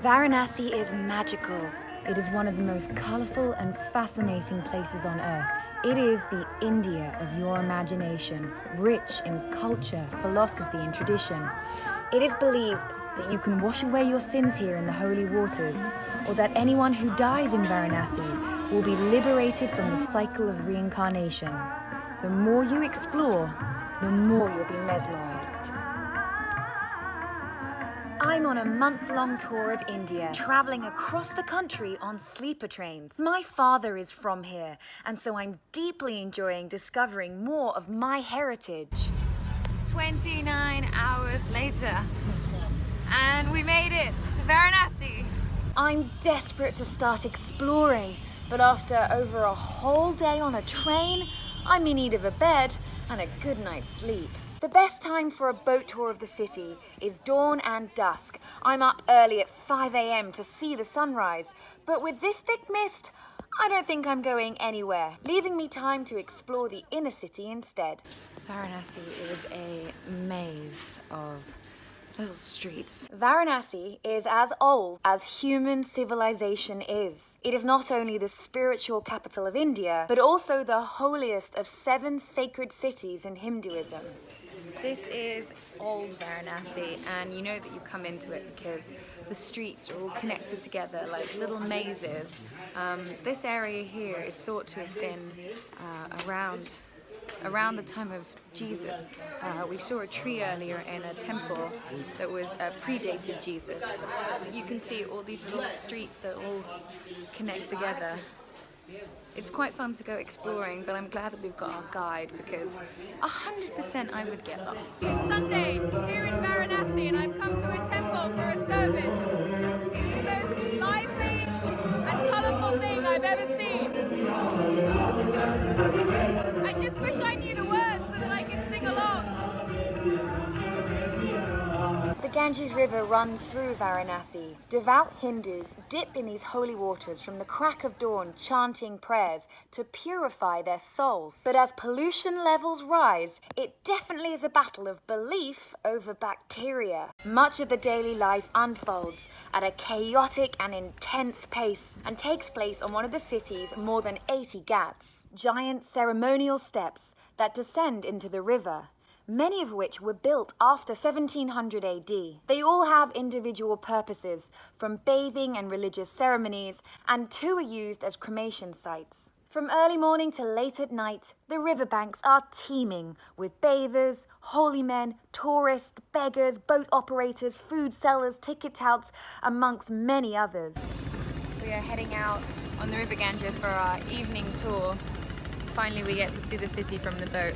Varanasi is magical. It is one of the most colorful and fascinating places on earth. It is the India of your imagination, rich in culture, philosophy, and tradition. It is believed that you can wash away your sins here in the holy waters, or that anyone who dies in Varanasi will be liberated from the cycle of reincarnation. The more you explore, the more you'll be mesmerized. I'm on a month-long tour of India, traveling across the country on sleeper trains. My father is from here, and so I'm deeply enjoying discovering more of my heritage. 29 hours later, and we made it to Varanasi. I'm desperate to start exploring, but after over a whole day on a train, I'm in need of a bed and a good night's sleep. The best time for a boat tour of the city is dawn and dusk. I'm up early at 5 a.m. to see the sunrise, but with this thick mist, I don't think I'm going anywhere, leaving me time to explore the inner city instead. Varanasi is a maze of little streets. Varanasi is as old as human civilization is. It is not only the spiritual capital of India, but also the holiest of 7 sacred cities in Hinduism. This is old Varanasi, and you know that you come into it because the streets are all connected together like little mazes. This area here is thought to have been around the time of Jesus. We saw a tree earlier in a temple that was predated Jesus. You can see all these little streets that all connect together. It's quite fun to go exploring, but I'm glad that we've got our guide because 100% I would get lost. It's Sunday here in Varanasi, and I've come to a temple for a service. It's the most lively and colourful thing I've ever seen. I just wish I knew the words so that I could sing along. The Ganges River runs through Varanasi. Devout Hindus dip in these holy waters from the crack of dawn, chanting prayers to purify their souls. But as pollution levels rise, it definitely is a battle of belief over bacteria. Much of the daily life unfolds at a chaotic and intense pace and takes place on one of the city's more than 80 ghats, giant ceremonial steps that descend into the river, many of which were built after 1700 AD. They all have individual purposes, from bathing and religious ceremonies, and 2 are used as cremation sites. From early morning to late at night, the riverbanks are teeming with bathers, holy men, tourists, beggars, boat operators, food sellers, ticket touts, amongst many others. We are heading out on the River Ganges for our evening tour. Finally, we get to see the city from the boat.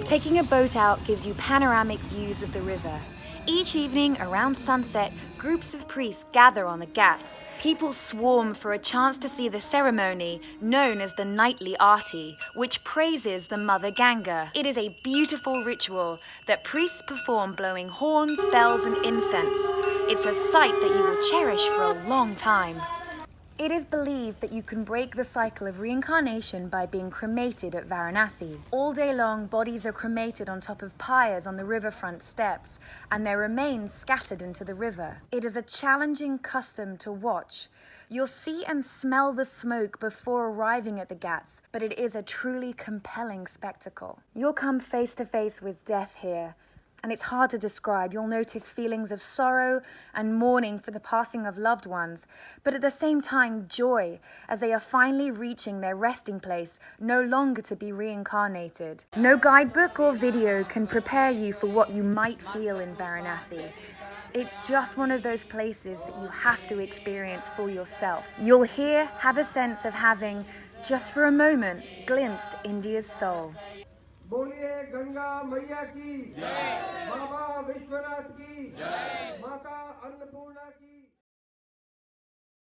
Taking a boat out gives you panoramic views of the river. Each evening around sunset, groups of priests gather on the ghats. People swarm for a chance to see the ceremony known as the nightly arti, which praises the Mother Ganga. It is a beautiful ritual that priests perform blowing horns, bells, and incense. It's a sight that you will cherish for a long time. It is believed that you can break the cycle of reincarnation by being cremated at Varanasi. All day long, bodies are cremated on top of pyres on the riverfront steps, and their remains scattered into the river. It is a challenging custom to watch. You'll see and smell the smoke before arriving at the ghats, but it is a truly compelling spectacle. You'll come face to face with death here, and it's hard to describe. You'll notice feelings of sorrow and mourning for the passing of loved ones, but at the same time joy, as they are finally reaching their resting place, no longer to be reincarnated. No guidebook or video can prepare you for what you might feel in Varanasi. It's just one of those places that you have to experience for yourself. You'll here have a sense of having, just for a moment, glimpsed India's soul. बोलिए गंगा मैया की जय, बाबा विश्वनाथ की जय, माता अन्नपूर्णा की